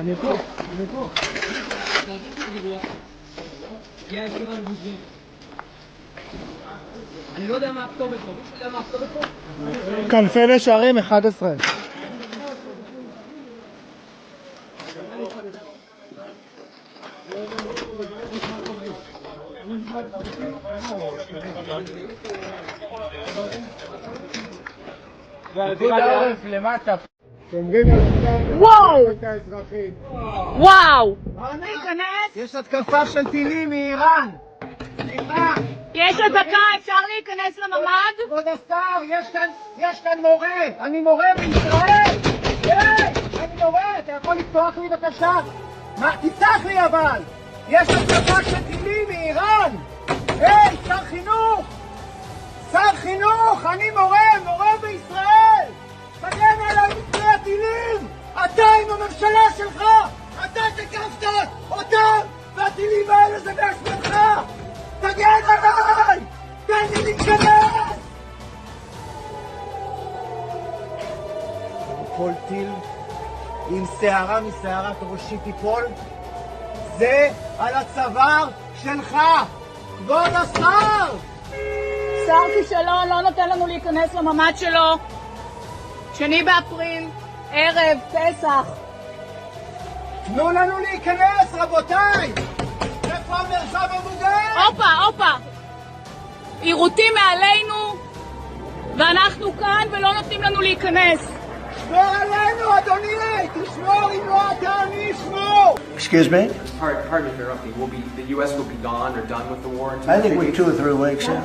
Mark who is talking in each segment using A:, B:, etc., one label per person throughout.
A: אני פה, אני פה. אני לא יודע מה הכתובת פה, מישהו יודע מה הכתובת פה? כנפי נשרים 11.
B: וואו! וואו!
A: יש התקפה של טילים מאיראן.
B: יש אזעקה, אפשר להיכנס לממ"ד?
A: כבוד השר, יש כאן מורה. אני מורה בישראל. אני מורה, אתה יכול לפתוח לי בבקשה? מה? תפתח לי אבל. יש התקפה של טילים מאיראן. היי, שר חינוך. שר חינוך, אני מורה בישראל. תגן עליי מפני הטילים. אתה עם הממשלה שלך. אתה תקפת אותם. והטילים האלה זה באשמתך. תגן עליי. תן לי להיכנס. כל טיל עם שערה משערת ראשי תיפול, זה על הצוואר שלך, כבוד השר!
B: שר כישלון לא נותן לנו להיכנס לממ"ד שלו. 2 באפריל, ערב, פסח.
A: תנו לנו להיכנס, רבותיי! איפה המרחב המוגן?
B: הופה! עירותים מעלינו, ואנחנו כאן ולא נותנים לנו להיכנס.
A: שמור עלינו, אדוני! תשמור, אם לא אתה, אני אשמור!
C: Excuse me?
D: Pardon me for interrupting. The U.S. will be gone or done with the war in 2
C: I think we're 2 or 3 weeks in.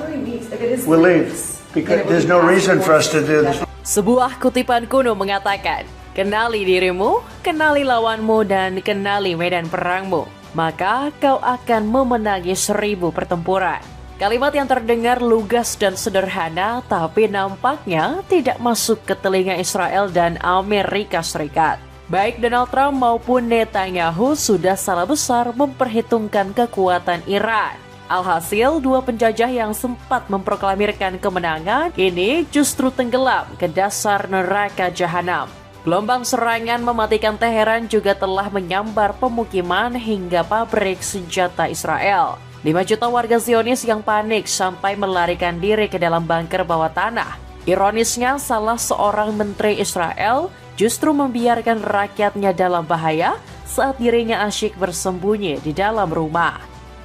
C: We'll leave because there's no reason for us to do this.
E: Sebuah kutipan kuno mengatakan, kenali dirimu, kenali lawanmu, dan kenali medan perangmu. Maka kau akan memenangi 1000 pertempuran. Kalimat yang terdengar lugas dan sederhana, tapi nampaknya tidak masuk ke telinga Israel dan Amerika Serikat. Baik Donald Trump maupun Netanyahu sudah salah besar memperhitungkan kekuatan Iran. Alhasil, 2 penjajah yang sempat memproklamirkan kemenangan ini justru tenggelam ke dasar neraka jahanam. Gelombang serangan mematikan Teheran juga telah menyambar pemukiman hingga pabrik senjata Israel. 5 juta warga Zionis yang panik sampai melarikan diri ke dalam bunker bawah tanah. Ironisnya, salah seorang menteri Israel justru membiarkan rakyatnya dalam bahaya saat dirinya asyik bersembunyi di dalam rumah.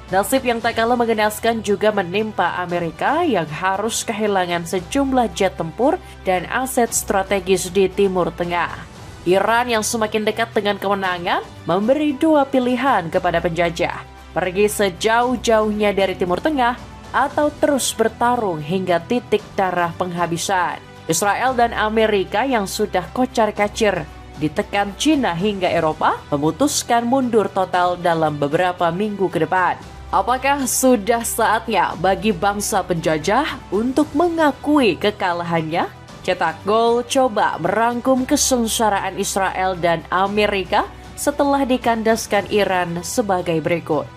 E: Nasib yang tak kalah mengenaskan juga menimpa Amerika yang harus kehilangan sejumlah jet tempur dan aset strategis di Timur Tengah. Iran yang semakin dekat dengan kemenangan memberi 2 pilihan kepada penjajah. Pergi sejauh-jauhnya dari Timur Tengah atau terus bertarung hingga titik darah penghabisan. Israel dan Amerika yang sudah kocar-kacir ditekan Cina hingga Eropa memutuskan mundur total dalam beberapa minggu ke depan. Apakah sudah saatnya bagi bangsa penjajah untuk mengakui kekalahannya? Cetak Gol coba merangkum kesengsaraan Israel dan Amerika setelah dikandaskan Iran sebagai berikut.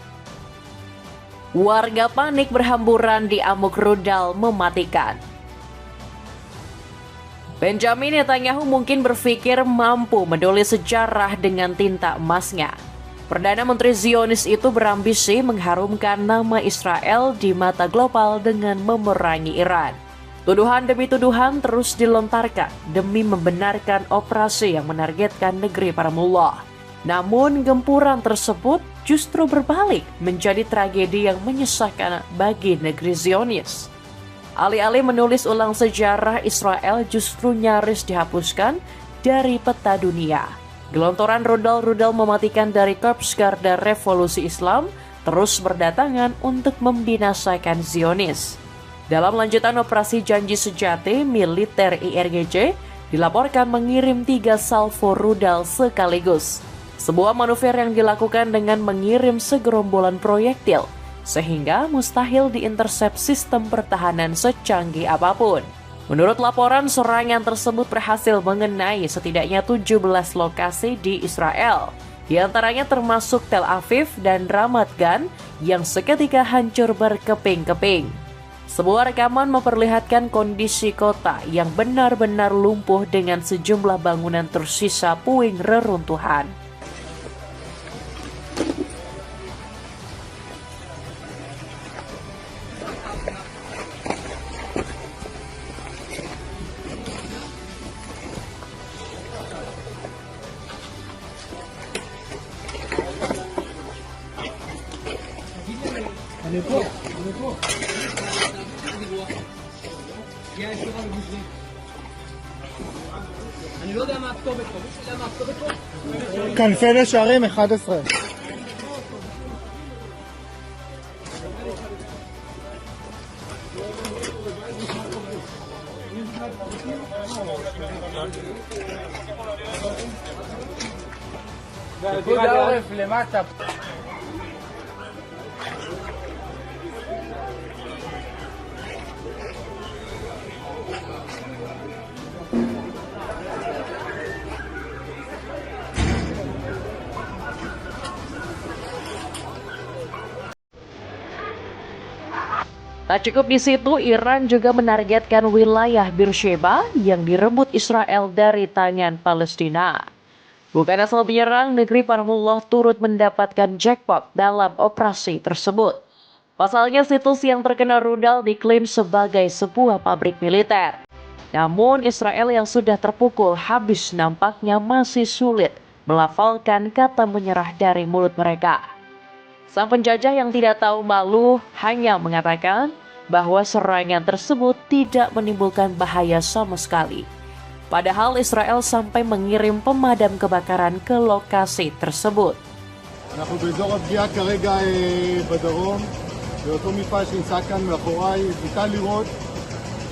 E: Warga panik berhamburan di amuk rudal mematikan. Benjamin Netanyahu mungkin berpikir mampu menulis sejarah dengan tinta emasnya. Perdana Menteri Zionis itu berambisi mengharumkan nama Israel di mata global dengan memerangi Iran. Tuduhan demi tuduhan terus dilontarkan demi membenarkan operasi yang menargetkan negeri para mullah. Namun gempuran tersebut justru berbalik menjadi tragedi yang menyesakkan bagi negeri Zionis. Alih-alih menulis ulang sejarah, Israel justru nyaris dihapuskan dari peta dunia. Gelontoran rudal-rudal mematikan dari Korps Garda Revolusi Islam terus berdatangan untuk membinasakan Zionis. Dalam lanjutan operasi Janji Sejati, militer IRGC dilaporkan mengirim 3 salvo rudal sekaligus. Sebuah manuver yang dilakukan dengan mengirim segerombolan proyektil, sehingga mustahil diintersep sistem pertahanan secanggih apapun. Menurut laporan, serangan tersebut berhasil mengenai setidaknya 17 lokasi di Israel. Di antaranya termasuk Tel Aviv dan Ramat Gan yang seketika hancur berkeping-keping. Sebuah rekaman memperlihatkan kondisi kota yang benar-benar lumpuh dengan sejumlah bangunan tersisa puing reruntuhan.
A: כנפי נשרים 11. פיקוד העורף למטה.
E: Tak cukup di situ, Iran juga menargetkan wilayah Beersheba yang direbut Israel dari tangan Palestina. Bukan asal menyerang, negeri Parmullah turut mendapatkan jackpot dalam operasi tersebut. Pasalnya, situs yang terkena rudal diklaim sebagai sebuah pabrik militer. Namun, Israel yang sudah terpukul habis nampaknya masih sulit melafalkan kata menyerah dari mulut mereka. Sang penjajah yang tidak tahu malu hanya mengatakan bahwa serangan tersebut tidak menimbulkan bahaya sama sekali. Padahal Israel sampai mengirim pemadam kebakaran ke lokasi tersebut.
A: אנחנו באזור הפגיעה כרגע בדרום, באותו מפעל שנמצא כאן מאחוריי. ניתן לראות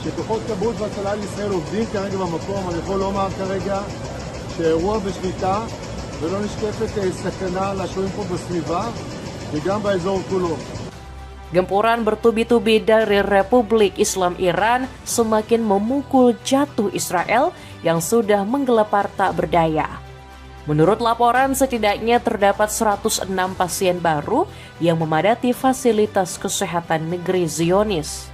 A: שכוחות כבאות והצלה לישראל עובדים כרגע במקום. אני יכול לומר כרגע שהאירוע בשליטה ולא נשקפת סכנה לשוהים פה בסביבה וגם באזור כולו.
E: Gempuran bertubi-tubi dari Republik Islam Iran semakin memukul jatuh Israel yang sudah menggelepar tak berdaya. Menurut laporan, setidaknya terdapat 106 pasien baru yang memadati fasilitas kesehatan negeri Zionis.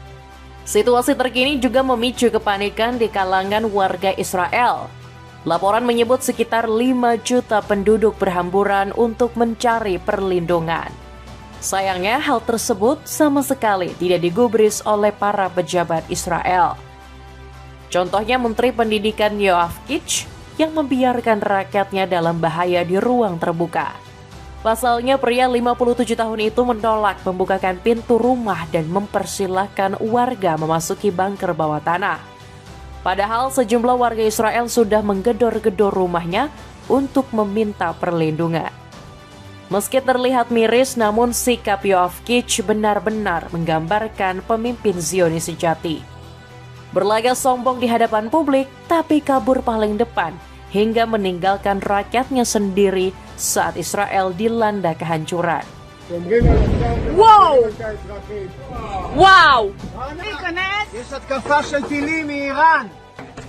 E: Situasi terkini juga memicu kepanikan di kalangan warga Israel. Laporan menyebut sekitar 5 juta penduduk berhamburan untuk mencari perlindungan. Sayangnya, hal tersebut sama sekali tidak digubris oleh para pejabat Israel. Contohnya Menteri Pendidikan Yoav Kitch yang membiarkan rakyatnya dalam bahaya di ruang terbuka. Pasalnya, pria 57 tahun itu menolak membukakan pintu rumah dan mempersilahkan warga memasuki bunker bawah tanah. Padahal sejumlah warga Israel sudah menggedor-gedor rumahnya untuk meminta perlindungan. Meski terlihat miris, namun sikap Yoav Kitch benar-benar menggambarkan pemimpin Zionis sejati. Berlagak sombong di hadapan publik, tapi kabur paling depan hingga meninggalkan rakyatnya sendiri saat Israel dilanda kehancuran.
B: וואו! וואו! להיכנס?
A: יש התקפה של טילים מאיראן.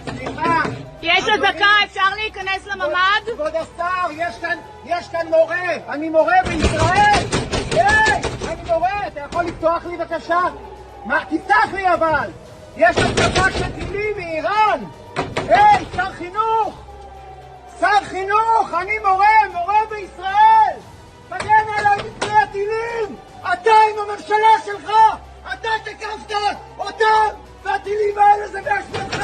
A: סליחה.
B: יש אזעקה, אפשר להיכנס לממ"ד?
A: כבוד השר, יש כאן מורה. אני מורה בישראל. היי, אני מורה. אתה יכול לפתוח לי בבקשה? מה? תפתח לי אבל. יש התקפה של טילים מאיראן. היי, שר חינוך. שר חינוך, אני מורה בישראל. תגן עליי מפני הטילים. אתה עם הממשלה שלך. אתה תקפת אותם. והטילים האלה זה באשמתך.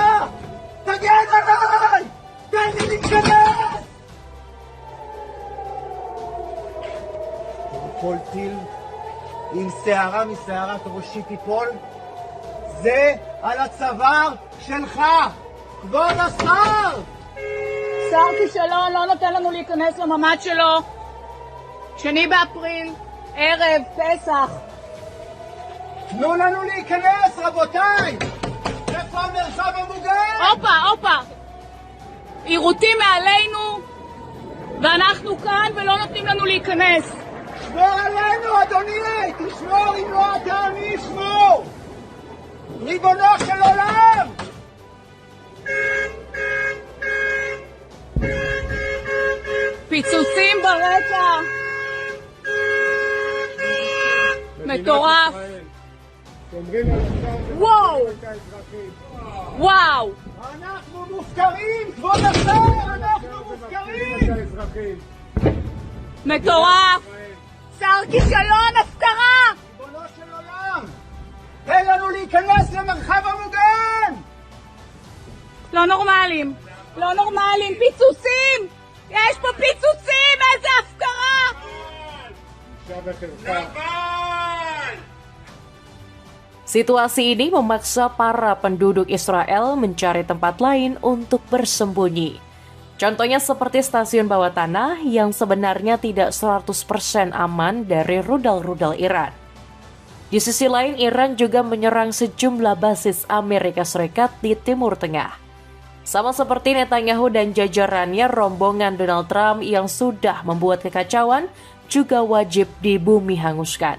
A: תגן עליי! תן לי להיכנס! כל טיל עם שערה משערת ראשי תיפול, זה על הצוואר שלך, כבוד השר!
B: שר כישלון לא נותן לנו להיכנס לממ"ד שלו. 2 באפריל, ערב, פסח.
A: תנו לנו להיכנס, רבותיי! איפה המרחב המוגן?
B: הופה! עירותים מעלינו, ואנחנו כאן ולא נותנים לנו להיכנס.
A: שמור עלינו, אדוני! תשמור, אם לא אתה, מי ישמור? ריבונו של עולם!
B: פיצוצים ברקע. מטורף. וואו! וואו!
A: אנחנו מופקרים, כבוד השר! אנחנו מופקרים!
B: מטורף! שר כישלון, הפקרה!
A: ריבונו של עולם! תן לנו להיכנס למרחב המוגן!
B: לא נורמלים! לא נורמלים! פיצוצים! יש פה פיצוצים! איזה הפקרה!
E: Situasi ini memaksa para penduduk Israel mencari tempat lain untuk bersembunyi. Contohnya seperti stasiun bawah tanah yang sebenarnya tidak 100% aman dari rudal-rudal Iran. Di sisi lain, Iran juga menyerang sejumlah basis Amerika Serikat di Timur Tengah. Sama seperti Netanyahu dan jajarannya, rombongan Donald Trump yang sudah membuat kekacauan juga wajib dibumi hanguskan.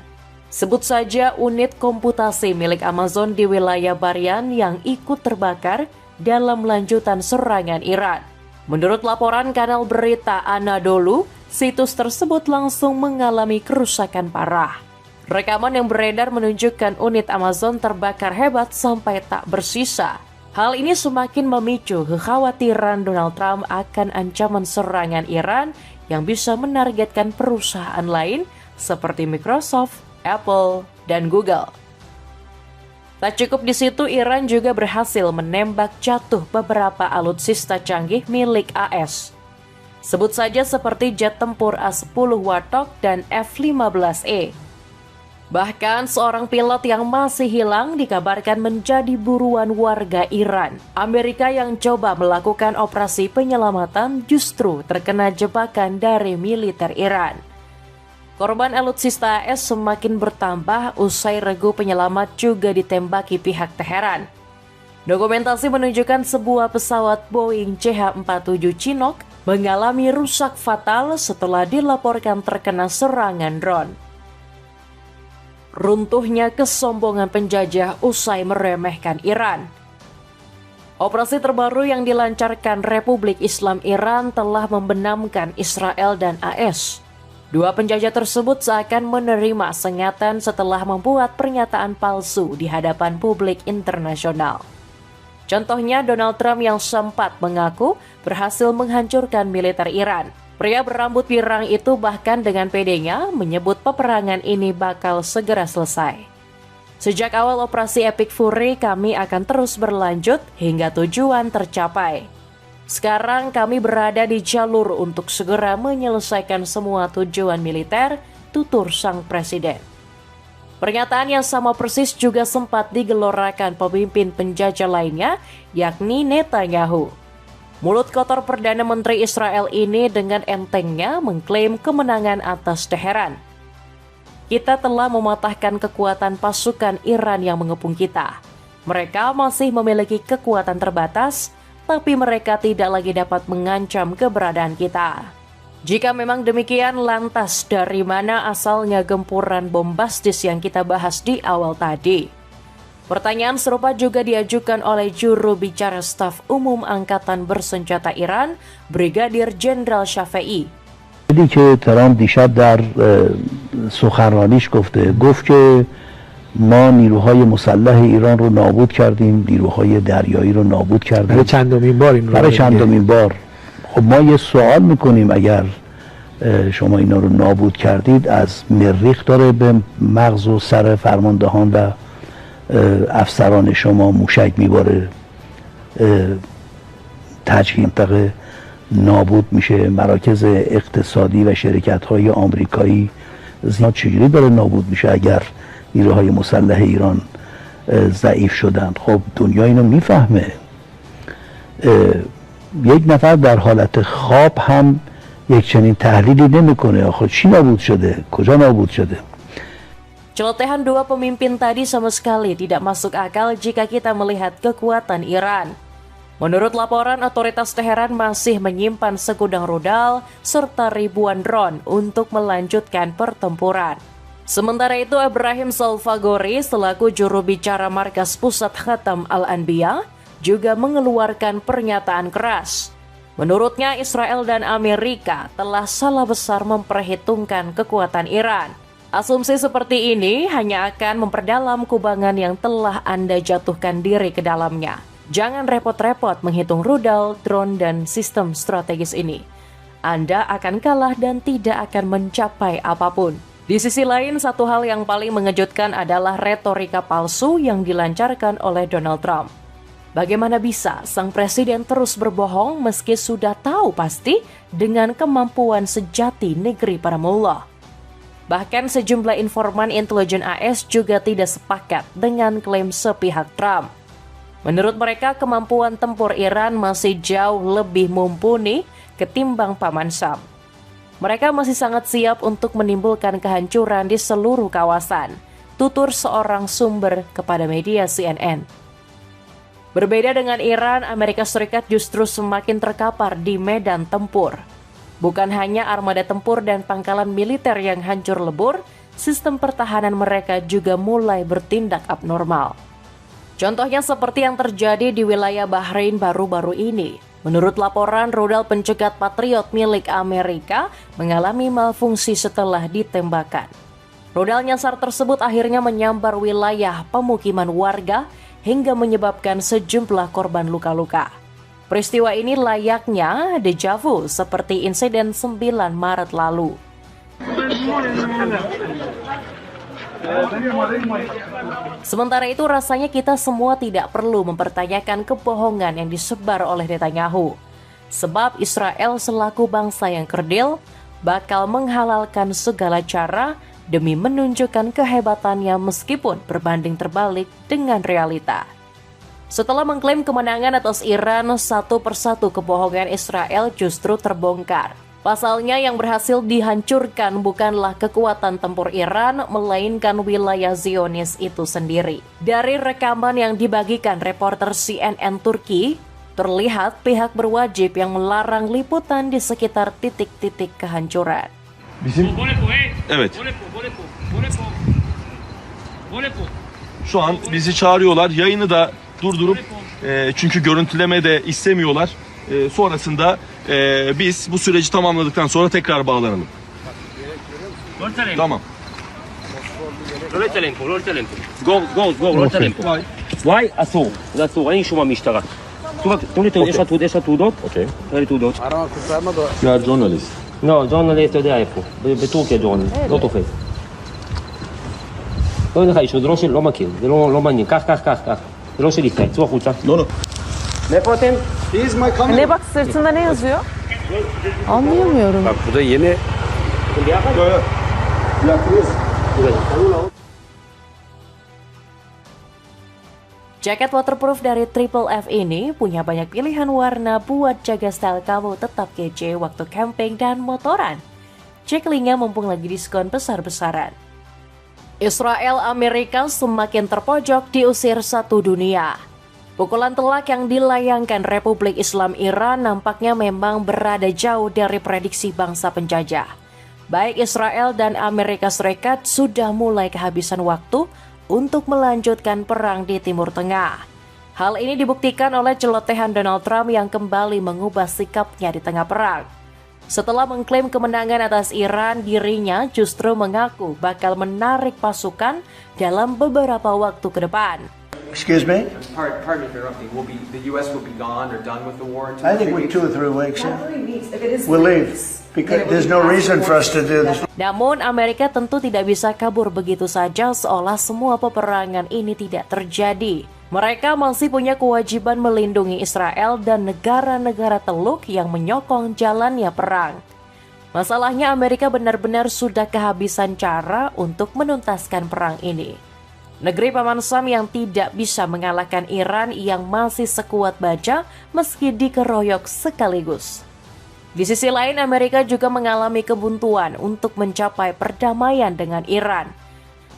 E: Sebut saja unit komputasi milik Amazon di wilayah Barian yang ikut terbakar dalam lanjutan serangan Iran. Menurut laporan kanal berita Anadolu, situs tersebut langsung mengalami kerusakan parah. Rekaman yang beredar menunjukkan unit Amazon terbakar hebat sampai tak bersisa. Hal ini semakin memicu kekhawatiran Donald Trump akan ancaman serangan Iran yang bisa menargetkan perusahaan lain seperti Microsoft, Apple, dan Google. Tak cukup di situ, Iran juga berhasil menembak jatuh beberapa alutsista canggih milik AS. Sebut saja seperti jet tempur A-10 Warthog dan F-15E. Bahkan seorang pilot yang masih hilang dikabarkan menjadi buruan warga Iran. Amerika yang coba melakukan operasi penyelamatan justru terkena jebakan dari militer Iran. Korban alutsista AS semakin bertambah usai regu penyelamat juga ditembaki pihak Teheran. Dokumentasi menunjukkan sebuah pesawat Boeing CH-47 Chinook mengalami rusak fatal setelah dilaporkan terkena serangan drone. Runtuhnya kesombongan penjajah usai meremehkan Iran. Operasi terbaru yang dilancarkan Republik Islam Iran telah membenamkan Israel dan AS. Dua penjajah tersebut seakan menerima sengatan setelah membuat pernyataan palsu di hadapan publik internasional. Contohnya Donald Trump yang sempat mengaku berhasil menghancurkan militer Iran. Pria berambut pirang itu bahkan dengan pedenya menyebut peperangan ini bakal segera selesai. Sejak awal operasi Epic Fury, kami akan terus berlanjut hingga tujuan tercapai. Sekarang kami berada di jalur untuk segera menyelesaikan semua tujuan militer, tutur sang presiden. Pernyataan yang sama persis juga sempat digelorakan pemimpin penjajah lainnya, yakni Netanyahu. Mulut kotor Perdana Menteri Israel ini dengan entengnya mengklaim kemenangan atas Teheran. Kita telah mematahkan kekuatan pasukan Iran yang mengepung kita. Mereka masih memiliki kekuatan terbatas, tapi mereka tidak lagi dapat mengancam keberadaan kita. Jika memang demikian, lantas dari mana asalnya gempuran bombastis yang kita bahas di awal tadi? Pertanyaan serupa juga diajukan oleh juru bicara staf umum Angkatan Bersenjata Iran, Brigadir Jenderal Shafei.
F: دیدی که ترامپ دیشب در سخنرانیش گفت که ما نیروهای مسلح ایران رو نابود کردیم، نیروهای دریایی رو نابود کردیم.
G: برای چندمین بار این رو
F: برای چندمین بار. خب ما یه سوال میکنیم، اگر شما اینا رو نابود کردید، از مریخ داره به مغز و سر فرماندهان و افسران شما موشک میباره، تجهیز منطقه نابود میشه، مراکز اقتصادی و شرکت‌های آمریکایی چجوری داره نابود میشه اگر نیروهای مسلح ایران ضعیف شدند؟ خب دنیا اینو میفهمه. یک نفر در حالت خواب هم یک چنین تحلیلی نمیکنه. آخه چی نابود شده؟ کجا نابود شده؟
E: Celotehan dua pemimpin tadi sama sekali tidak masuk akal jika kita melihat kekuatan Iran. Menurut laporan, otoritas Teheran masih menyimpan segudang rudal serta ribuan drone untuk melanjutkan pertempuran. Sementara itu, Ibrahim Salvagori selaku juru bicara Markas Pusat Khatam Al-Anbiya juga mengeluarkan pernyataan keras. Menurutnya, Israel dan Amerika telah salah besar memperhitungkan kekuatan Iran. Asumsi seperti ini hanya akan memperdalam kubangan yang telah Anda jatuhkan diri ke dalamnya. Jangan repot-repot menghitung rudal, drone, dan sistem strategis ini. Anda akan kalah dan tidak akan mencapai apapun. Di sisi lain, satu hal yang paling mengejutkan adalah retorika palsu yang dilancarkan oleh Donald Trump. Bagaimana bisa sang presiden terus berbohong meski sudah tahu pasti dengan kemampuan sejati negeri para mullah? Bahkan sejumlah informan intelijen AS juga tidak sepakat dengan klaim sepihak Trump. Menurut mereka, kemampuan tempur Iran masih jauh lebih mumpuni ketimbang Paman Sam. Mereka masih sangat siap untuk menimbulkan kehancuran di seluruh kawasan, tutur seorang sumber kepada media CNN. Berbeda dengan Iran, Amerika Serikat justru semakin terkapar di medan tempur. Bukan hanya armada tempur dan pangkalan militer yang hancur lebur, sistem pertahanan mereka juga mulai bertindak abnormal. Contohnya seperti yang terjadi di wilayah Bahrain baru-baru ini. Menurut laporan, rudal pencegat Patriot milik Amerika mengalami malfungsi setelah ditembakkan. Rudal nyasar tersebut akhirnya menyambar wilayah pemukiman warga hingga menyebabkan sejumlah korban luka-luka. Peristiwa ini layaknya deja vu seperti insiden 9 Maret lalu. Sementara itu rasanya kita semua tidak perlu mempertanyakan kebohongan yang disebar oleh Netanyahu. Sebab Israel selaku bangsa yang kerdil bakal menghalalkan segala cara demi menunjukkan kehebatannya meskipun berbanding terbalik dengan realita. Setelah mengklaim kemenangan atas Iran, satu persatu kebohongan Israel justru terbongkar. Pasalnya yang berhasil dihancurkan bukanlah kekuatan tempur Iran, melainkan wilayah Zionis itu sendiri. Dari rekaman yang dibagikan reporter CNN Turki, terlihat pihak berwajib yang melarang liputan di sekitar titik-titik kehancuran.
G: Evet. Şu an bizi çağırıyorlar. Yayını da durdurup çünkü görüntüleme de istemiyorlar. Sonrasında biz bu süreci tamamladıktan sonra tekrar bağlanalım. Tamam.
H: לא לצלם פה. וואי, אסור. זה אסור, אין אישור מהמשטרה. תנו לי, יש לה תעודות? אוקיי. תראה לי תעודות.
G: Ya journalist.
H: לא, ג'ורנליסט, אתה יודע איפה. בטורקיה ג'ורנליסט, לא תופס. לא אין לך אישור, זה לא של, לא מכיר, זה לא מעניין. קח. זה לא של ישראל, צאו החוצה.
G: No.
H: מאיפה אתם?
B: Ne bak sırtında ne yazıyor? Anlayamıyorum.
H: bak burada yeni...
E: Jaket waterproof dari Triple F ini punya banyak pilihan warna buat jaga style kamu tetap kece waktu camping dan motoran. Cek linknya mumpung lagi diskon besar-besaran. Israel Amerika semakin terpojok diusir satu dunia. Pukulan telak yang dilayangkan Republik Islam Iran nampaknya memang berada jauh dari prediksi bangsa penjajah. Baik Israel dan Amerika Serikat sudah mulai kehabisan waktu untuk melanjutkan perang di Timur Tengah. Hal ini dibuktikan oleh celotehan Donald Trump yang kembali mengubah sikapnya di tengah perang. Setelah mengklaim kemenangan atas Iran, dirinya justru mengaku bakal menarik pasukan dalam beberapa waktu ke depan.
C: Excuse me?
D: Pardon me for interrupting. The U.S. will be gone or done with the war in 2
C: I
D: or 3
C: think with
D: weeks?
C: 2 or 3 weeks.
I: Not 3 weeks. If it is
C: We'll
I: 3
C: leave.
I: weeks,
C: Because
I: then it
C: there's
I: will
C: no
I: be
C: reason for us to do this.
E: Namun Amerika tentu tidak bisa kabur begitu saja seolah semua peperangan ini tidak terjadi. Mereka masih punya kewajiban melindungi Israel dan negara-negara teluk yang menyokong jalannya perang. Masalahnya Amerika benar-benar sudah kehabisan cara untuk menuntaskan perang ini. Negeri Paman Sam yang tidak bisa mengalahkan Iran yang masih sekuat baja meski dikeroyok sekaligus. Di sisi lain, Amerika juga mengalami kebuntuan untuk mencapai perdamaian dengan Iran.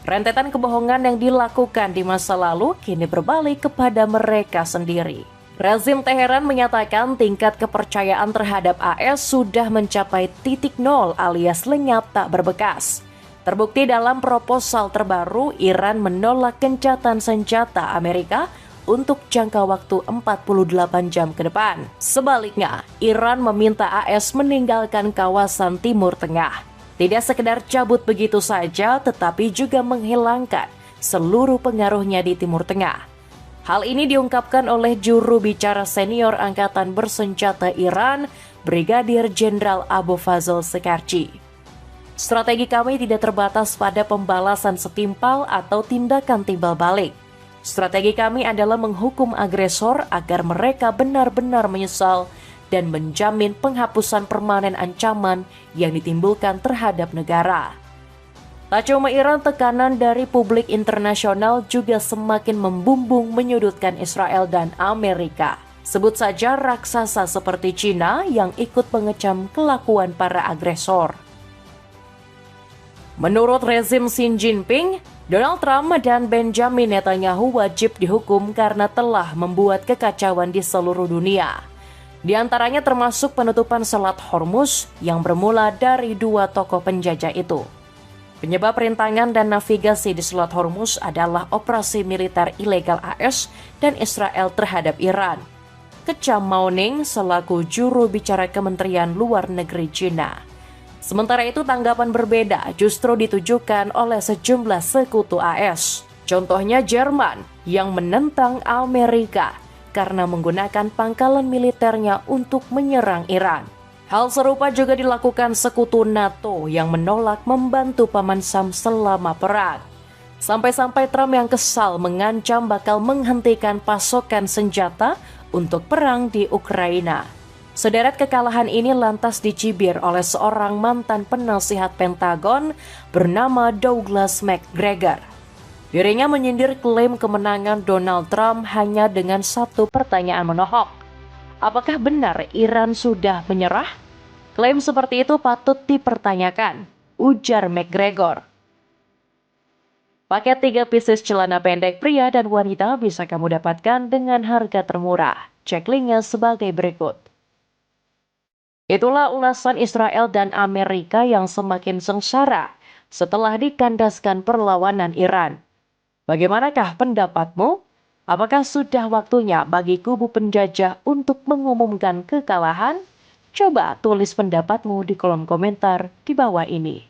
E: Rentetan kebohongan yang dilakukan di masa lalu kini berbalik kepada mereka sendiri. Rezim Teheran menyatakan tingkat kepercayaan terhadap AS sudah mencapai titik nol alias lenyap tak berbekas. Terbukti dalam proposal terbaru, Iran menolak gencatan senjata Amerika untuk jangka waktu 48 jam ke depan. Sebaliknya, Iran meminta AS meninggalkan kawasan Timur Tengah. Tidak sekedar cabut begitu saja, tetapi juga menghilangkan seluruh pengaruhnya di Timur Tengah. Hal ini diungkapkan oleh juru bicara senior Angkatan Bersenjata Iran, Brigadir Jenderal Abu Fazl Shekarchi. Strategi kami tidak terbatas pada pembalasan setimpal atau tindakan timbal balik. Strategi kami adalah menghukum agresor agar mereka benar-benar menyesal dan menjamin penghapusan permanen ancaman yang ditimbulkan terhadap negara. Tak cuma Iran, tekanan dari publik internasional juga semakin membumbung menyudutkan Israel dan Amerika. Sebut saja raksasa seperti Cina yang ikut mengecam kelakuan para agresor. Menurut rezim Xi Jinping, Donald Trump dan Benjamin Netanyahu wajib dihukum karena telah membuat kekacauan di seluruh dunia. Di antaranya termasuk penutupan Selat Hormuz yang bermula dari dua tokoh penjajah itu. Penyebab rintangan dan navigasi di Selat Hormuz adalah operasi militer ilegal AS dan Israel terhadap Iran. Kecam Mauning selaku juru bicara Kementerian Luar Negeri China. Sementara itu tanggapan berbeda justru ditujukan oleh sejumlah sekutu AS. Contohnya Jerman yang menentang Amerika karena menggunakan pangkalan militernya untuk menyerang Iran. Hal serupa juga dilakukan sekutu NATO yang menolak membantu Paman Sam selama perang. Sampai-sampai Trump yang kesal mengancam bakal menghentikan pasokan senjata untuk perang di Ukraina. Sederet kekalahan ini lantas dicibir oleh seorang mantan penasihat Pentagon bernama Douglas McGregor. Dirinya menyindir klaim kemenangan Donald Trump hanya dengan satu pertanyaan menohok. Apakah benar Iran sudah menyerah? Klaim seperti itu patut dipertanyakan, ujar McGregor. Paket 3 pieces celana pendek pria dan wanita bisa kamu dapatkan dengan harga termurah. Cek linknya sebagai berikut. Itulah ulasan Israel dan Amerika yang semakin sengsara setelah dikandaskan perlawanan Iran. Bagaimanakah pendapatmu? Apakah sudah waktunya bagi kubu penjajah untuk mengumumkan kekalahan? Coba tulis pendapatmu di kolom komentar di bawah ini.